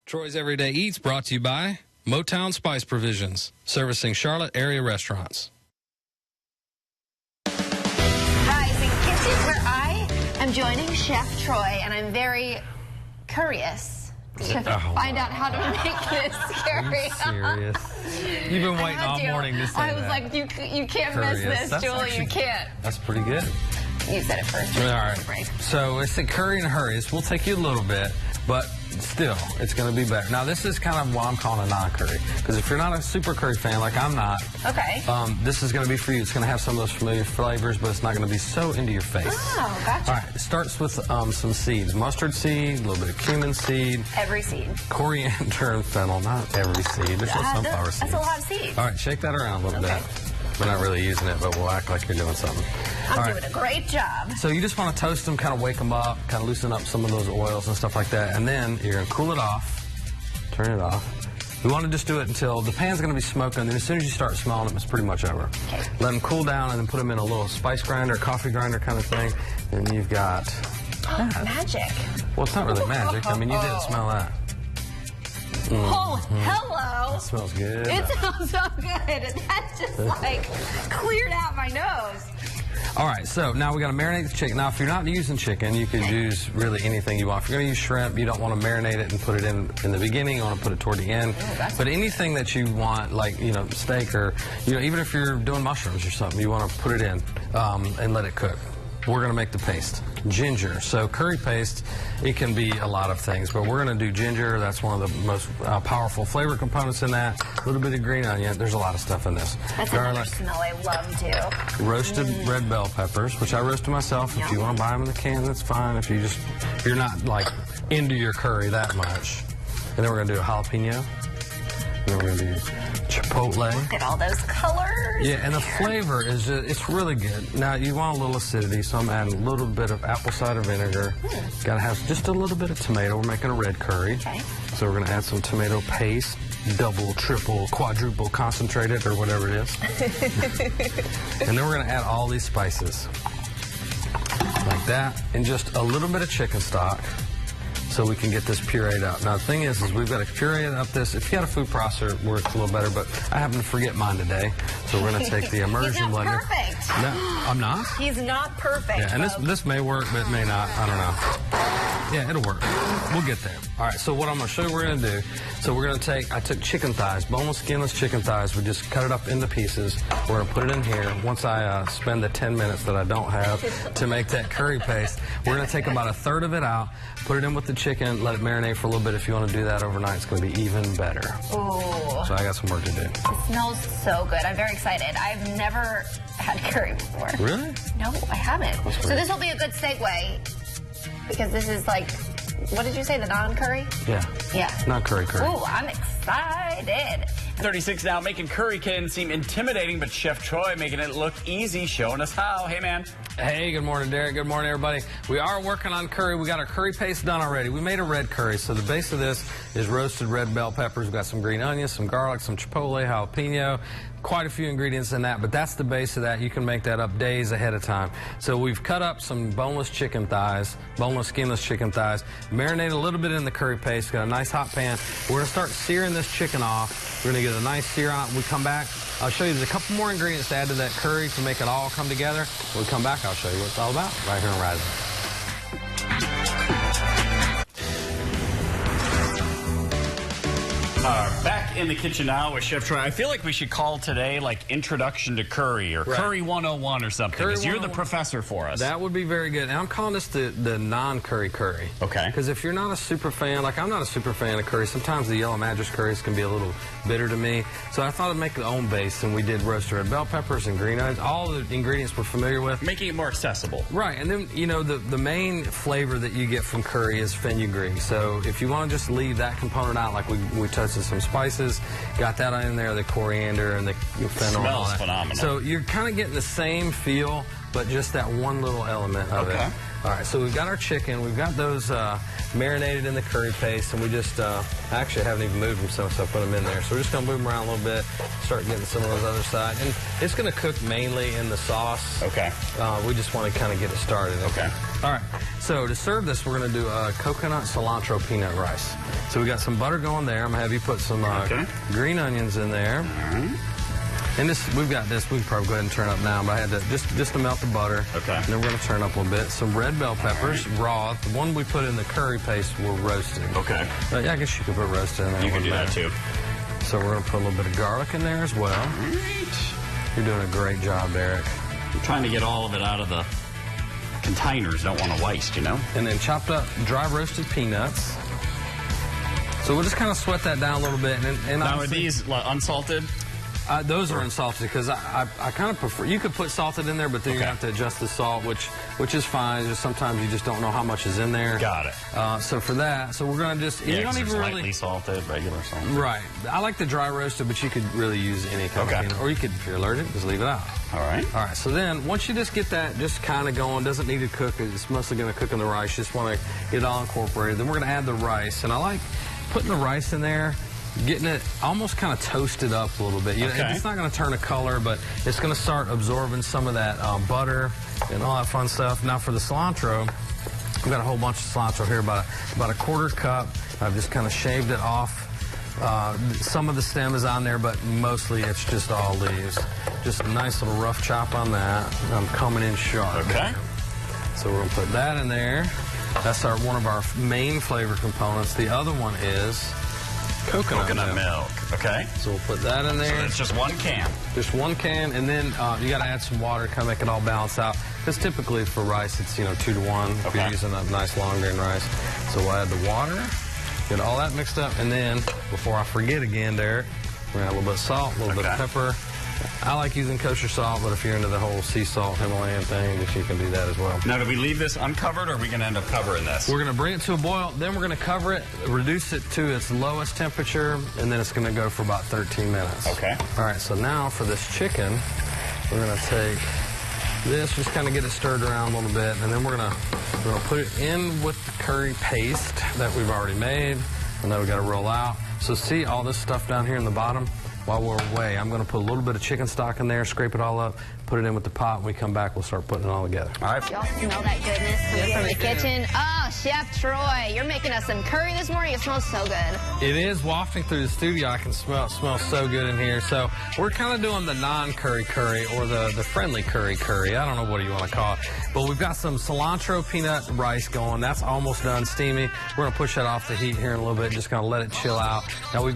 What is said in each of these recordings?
Troy's Everyday Eats brought to you by Motown Spice Provisions, servicing Charlotte area restaurants. Rising Kitchen, where I am joining Chef Troy, and I'm very curious to find out how to make this curry. Are you serious? You've been waiting all morning to say that. I was like, you can't miss this, Julie. You can't. That's pretty good. You said it first. All right. So it's a curry and hurries. We'll take you a little bit, but still, it's going to be better. Now, this is kind of what I'm calling a non-curry, because if you're not a super curry fan like I'm not, okay, this is going to be for you. It's going to have some of those familiar flavors, but it's not going to be so into your face. Oh, gotcha. All right, it starts with some seeds. Mustard seed, a little bit of cumin seed. Every seed. Coriander and fennel, not every seed. This is sunflower seeds. That's a lot of seeds. All right, shake that around a little bit. We're not really using it, but we'll act like you're doing something. I'm doing a great job. So you just want to toast them, kind of wake them up, kind of loosen up some of those oils and stuff like that. And then you're going to cool it off, turn it off. We want to just do it until the pan's going to be smoking, and as soon as you start smelling them, it's pretty much over. Okay. Let them cool down and then put them in a little spice grinder, coffee grinder kind of thing. And you've got... Magic. Well, it's not really magic. I mean, you didn't smell that. Oh, hello. That smells good. It smells so good. That just like cleared out my nose. All right, so now we got to marinate the chicken. Now, if you're not using chicken, you could use really anything you want. If you're going to use shrimp, you don't want to marinate it and put it in the beginning. You want to put it toward the end. But anything that you want, like, steak or, even if you're doing mushrooms or something, you want to put it in and let it cook. We're going to make the paste. Ginger. So curry paste, it can be a lot of things, but we're going to do ginger. That's one of the most powerful flavor components in that. A little bit of green onion. There's a lot of stuff in this. That's another smell I love, too. Roasted red bell peppers, which I roasted myself. If you want to buy them in the can, that's fine. If you're not, like, into your curry that much. And then we're going to do a jalapeno. And then we're going to do chipotle. Look at all those colors. Yeah, and the flavor is it's really good. Now, you want a little acidity, so I'm adding a little bit of apple cider vinegar. Got to have just a little bit of tomato. We're making a red curry. Okay. So we're going to add some tomato paste, double, triple, quadruple concentrated, or whatever it is. And then we're going to add all these spices. Like that. And just a little bit of chicken stock, so we can get this pureed up. Now, the thing is we've got to puree up this. If you got a food processor, it works a little better, but I happen to forget mine today. So we're going to take the immersion blender. He's not perfect. No, I'm not? He's not perfect. Yeah, and this may work, but it may not. I don't know. Yeah, it'll work. We'll get there. All right, so what I'm going to show you we're going to do, so we're going to I took chicken thighs, boneless, skinless chicken thighs. We just cut it up into pieces. We're going to put it in here. Once I spend the 10 minutes that I don't have to make that curry paste, we're going to take about a third of it out, put it in with the chicken, let it marinate for a little bit. If you want to do that overnight, it's going to be even better. Ooh. So I got some work to do. It smells so good. I'm very excited. I've never had curry before. Really? No, I haven't. So this will be a good segue, because this is like, what did you say, the non-curry? Yeah. Yeah. Not curry. Ooh, I'm excited. 36 now, making curry can seem intimidating, but Chef Troy making it look easy, showing us how. Hey, man. Hey, good morning, Derek. Good morning, everybody. We are working on curry. We got our curry paste done already. We made a red curry, so the base of this is roasted red bell peppers. We've got some green onions, some garlic, some chipotle, jalapeno, quite a few ingredients in that, but that's the base of that. You can make that up days ahead of time. So we've cut up some boneless chicken thighs, boneless, skinless chicken thighs, marinate a little bit in the curry paste, got a nice hot pan. We're going to start searing this chicken off. We're going to get a nice sear on it. When we come back, I'll show you there's a couple more ingredients to add to that curry to make it all come together. When we come back, I'll show you what it's all about right here on Rising. Back in the kitchen now with Chef Troy. I feel like we should call today like Introduction to Curry or Curry 101 or something, because you're the professor for us. That would be very good. And I'm calling this the non-curry curry. Okay. Because if you're not a super fan, like I'm not a super fan of curry, sometimes the yellow madras curries can be a little bitter to me. So I thought I'd make the own base, and we did roasted red bell peppers and green onions, all the ingredients we're familiar with. Making it more accessible. Right, and then, the main flavor that you get from curry is fenugreek. So if you want to just leave that component out, like we toasted some spices, got that in there, the coriander and the fennel. Smells phenomenal. So you're kind of getting the same feel, but just that one little element of it. All right, so we've got our chicken. We've got those marinated in the curry paste, and we just actually haven't even moved them, so I put them in there. So we're just going to move them around a little bit, start getting some of those other side. And it's going to cook mainly in the sauce. Okay. We just want to kind of get it started. Okay. All right. So to serve this, we're going to do a coconut cilantro peanut rice. So we got some butter going there. I'm going to have you put some green onions in there. And this, we've got this. We can probably go ahead and turn up now, but I had to just to melt the butter. Okay. And then we're going to turn up a little bit. Some red bell peppers, raw. The one we put in the curry paste were roasted. Okay. Yeah, I guess you could put roasted in there. You can do that too. So we're going to put a little bit of garlic in there as well. Right. You're doing a great job, Derek. I'm trying to get all of it out of the containers. Don't want to waste, you know. And then chopped up dry roasted peanuts. So we'll just kind of sweat that down a little bit. And now, are these unsalted? Those are unsalted because I kind of prefer. You could put salted in there, but then you have to adjust the salt, which is fine. Just sometimes you just don't know how much is in there. Got it. So for that, so we're gonna just you don't even really lightly salted, regular salt. Right. I like the dry roasted, but you could really use any kind of peanut, or you could, if you're allergic, just leave it out. All right. All right. So then once you just get that just kind of going, doesn't need to cook. It's mostly gonna cook in the rice. You just want to get it all incorporated. Then we're gonna add the rice, and I like putting the rice in there. Getting it almost kind of toasted up a little bit. It's not going to turn a color, but it's going to start absorbing some of that butter and all that fun stuff. Now for the cilantro, I've got a whole bunch of cilantro here, about a quarter cup. I've just kind of shaved it off. Some of the stem is on there, but mostly it's just all leaves. Just a nice little rough chop on that. I'm coming in sharp. Okay. So we're going to put that in there. That's one of our main flavor components. The other one is coconut milk. Okay. So we'll put that in there. So it's just one can. Just one can, and then you got to add some water to kind of make it all balance out. Because typically for rice, it's 2 to 1 if you're using a nice long grain rice. So we'll add the water, get all that mixed up, and then before I forget again, Derek, we're gonna add a little bit of salt, a little bit of pepper. I like using kosher salt, but if you're into the whole sea salt Himalayan thing, you can do that as well. Now, do we leave this uncovered, or are we going to end up covering this? We're going to bring it to a boil, then we're going to cover it, reduce it to its lowest temperature, and then it's going to go for about 13 minutes. Okay. All right, so now for this chicken, we're going to take this, just kind of get it stirred around a little bit, and then we're going to put it in with the curry paste that we've already made, and then we got to roll out. So see all this stuff down here in the bottom? While we're away, I'm going to put a little bit of chicken stock in there, scrape it all up, put it in with the pot. When we come back, we'll start putting it all together. All right. Y'all smell that goodness coming from the kitchen? Oh, Chef Troy, you're making us some curry this morning. It smells so good. It is wafting through the studio. I can smell it smells so good in here. So we're kind of doing the non-curry curry or the friendly curry. I don't know what you want to call it. But we've got some cilantro peanut rice going. That's almost done steamy. We're going to push that off the heat here in a little bit. Just going to let it chill out. Now we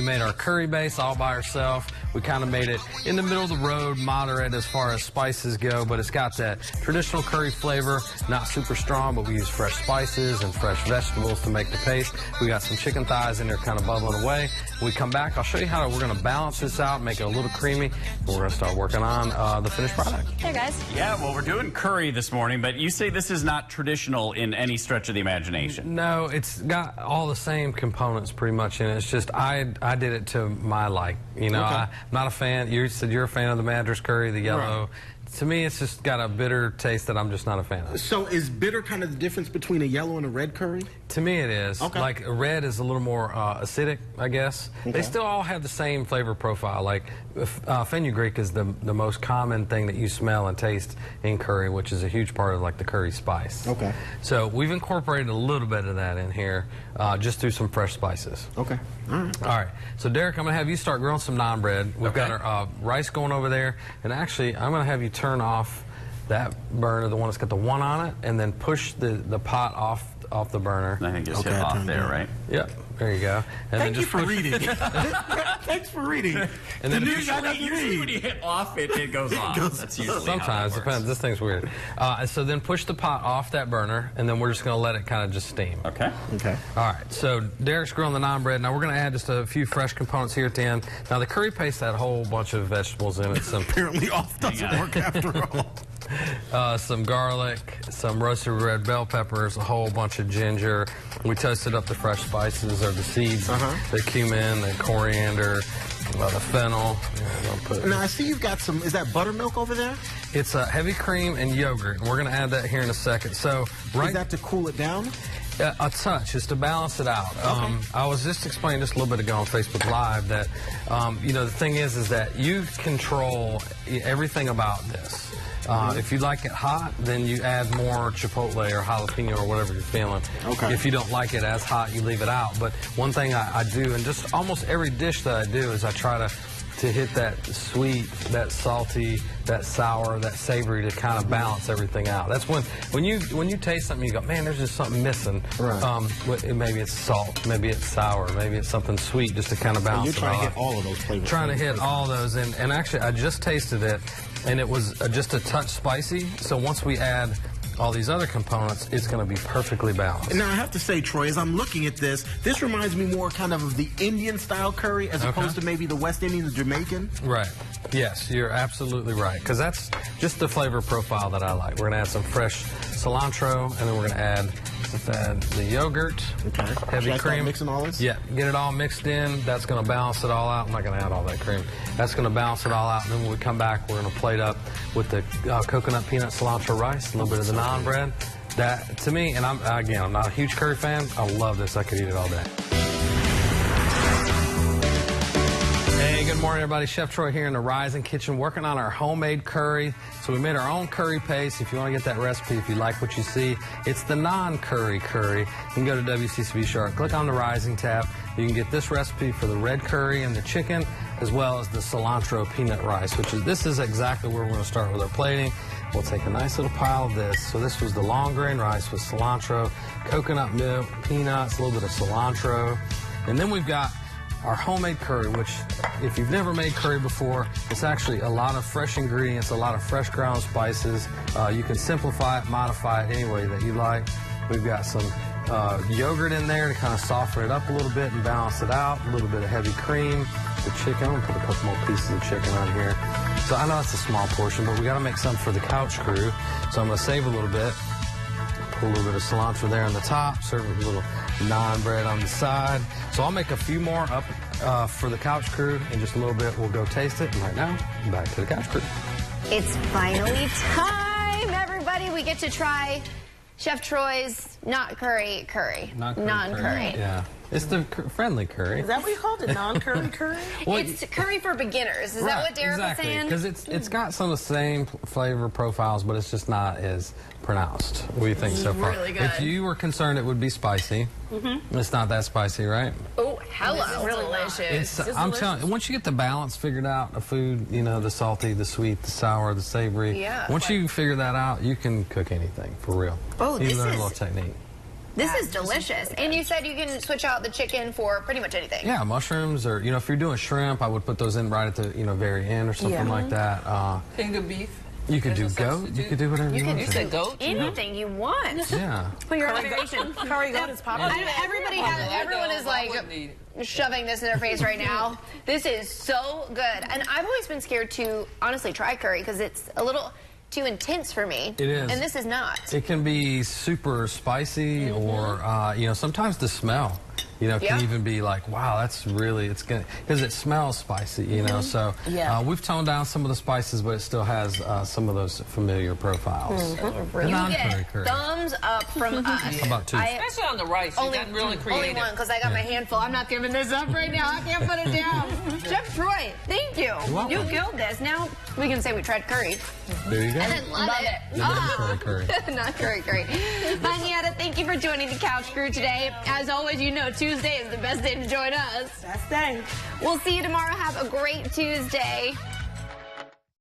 made our curry base all by ourselves. We kind of made it in the middle of the road, moderate as far as spices go, but it's got that traditional curry flavor, not super strong, but we use fresh spices and fresh vegetables to make the paste. We got some chicken thighs in there kind of bubbling away. When we come back, I'll show you how we're going to balance this out, make it a little creamy, and we're going to start working on the finished product. Hey, guys. Yeah, well, we're doing curry this morning, but you say this is not traditional in any stretch of the imagination. No, it's got all the same components pretty much in it. It's just I did it to my like. I'm not a fan. You said you're a fan of the Madras curry, the yellow. Right. To me, it's just got a bitter taste that I'm just not a fan of. So is bitter kind of the difference between a yellow and a red curry? To me, it is. Okay. Like, a red is a little more acidic, I guess. Okay. They still all have the same flavor profile. Like, fenugreek is the most common thing that you smell and taste in curry, which is a huge part of, like, the curry spice. Okay. So we've incorporated a little bit of that in here just through some fresh spices. Okay. All right. All right. So, Derek, I'm going to have you start grilling some naan bread. We've got our rice going over there. And actually, I'm going to have you turn off that burner, the one that's got the one on it, and then push the pot off the burner. I think just hit off there, right? Yep. There you go. And Thank you for reading. Thanks for reading. And then usually when you hit off, it goes off. That's usually sometimes how depends. This thing's weird. So then push the pot off that burner, and then we're just going to let it kind of just steam. Okay. Okay. All right. So Derek's grilling the naan bread. Now we're going to add just a few fresh components here at the end. Now the curry paste had a whole bunch of vegetables in it. Apparently off doesn't work after all. Some garlic, some roasted red bell peppers, a whole bunch of ginger. We toasted up the fresh spices or the seeds, the cumin, the coriander, the fennel. Now I see you've got some. Is that buttermilk over there? It's heavy cream and yogurt. And we're going to add that here in a second. So is that to cool it down? A touch, just to balance it out. I was just explaining just a little bit ago on Facebook Live that, the thing is that you control everything about this. If you like it hot, then you add more chipotle or jalapeno or whatever you're feeling. Okay. If you don't like it as hot, you leave it out. But one thing I do, and just almost every dish that I do, is I try to hit that sweet, that salty, that sour, that savory to kind of balance everything out. That's when you taste something, you go, man, there's just something missing. Right. Maybe it's salt, maybe it's sour, maybe it's something sweet, just to kind of balance it out. You're trying to hit all of those flavors. Trying to hit all those, and actually, I just tasted it, and it was just a touch spicy. So once we add all these other components, it's going to be perfectly balanced. Now, I have to say, Troy, as I'm looking at this reminds me more kind of the Indian-style curry as opposed to maybe the West Indian, the Jamaican. Right. Yes, you're absolutely right, because that's just the flavor profile that I like. We're going to add some fresh cilantro, and then we're going to add the yogurt, heavy cream. Mixing all this? Yeah, get it all mixed in. That's going to balance it all out. I'm not going to add all that cream. That's going to balance it all out, and then when we come back, we're going to plate up with the coconut peanut cilantro rice, a little bit of the naan bread. That, to me, and I'm not a huge curry fan. I love this. I could eat it all day. Hey, good morning, everybody. Chef Troy here in the Rising Kitchen working on our homemade curry. So we made our own curry paste. If you want to get that recipe, if you like what you see, it's the non-curry curry. You can go to WCCB Sharp, click on the Rising tab. You can get this recipe for the red curry and the chicken, as well as the cilantro peanut rice, this is exactly where we're going to start with our plating. We'll take a nice little pile of this. So this was the long grain rice with cilantro, coconut milk, peanuts, a little bit of cilantro. And then we've got our homemade curry, which if you've never made curry before, it's actually a lot of fresh ingredients, a lot of fresh ground spices. You can simplify it, modify it any way that you like. We've got some yogurt in there to kind of soften it up a little bit and balance it out. A little bit of heavy cream. The chicken, I'm going to put a couple more pieces of chicken on here. So I know it's a small portion, but we got to make some for the couch crew. So I'm going to save a little bit. Put a little bit of cilantro there on the top, serve it with a little naan bread on the side. So I'll make a few more up for the couch crew in just a little bit. We'll go taste it, and right now, back to the couch crew. It's finally time, everybody. We get to try Chef Troy's non-curry curry. Non-curry. Yeah. It's the friendly curry. Is that what you called it? Non-curry curry? Well, it's curry for beginners. Is that what Derek was saying? Because it's got some of the same flavor profiles, but it's just not as pronounced. What do you think so far? Really good. If you were concerned it would be spicy, it's not that spicy, right? Oh, hello. This is really delicious. I'm telling you, once you get the balance figured out of food, you know, the salty, the sweet, the sour, the savory. Yeah. Once you figure that out, you can cook anything, for real. Oh, you learn a little technique. This is delicious. And you said you can switch out the chicken for pretty much anything. Yeah, mushrooms, or, you know, if you're doing shrimp, I would put those in right at the, very end or something like that. King of beef. You could do goat. You could do whatever you want. You said goat? Anything you want. Yeah. Put your variation. Curry goat is popular. Everyone is like shoving this in their face right now. This is so good. And I've always been scared to honestly try curry because it's a little too intense for me. It is. And this is not. It can be super spicy or, sometimes the smell, can even be like, wow, that's really, it's going to, because it smells spicy, So we've toned down some of the spices, but it still has some of those familiar profiles. You get thumbs up from us. How about two? Especially on the rice. You got really creative. Only one, because I got my handful. I'm not giving this up right now. I can't put it down. Chef Troy, thank you. You killed this. Now we can say we tried curry. There you go. And I love it. Curry. Not curry. Hanietta, thank you for joining the Couch Crew today. As always, Tuesday is the best day to join us. Best day. We'll see you tomorrow. Have a great Tuesday.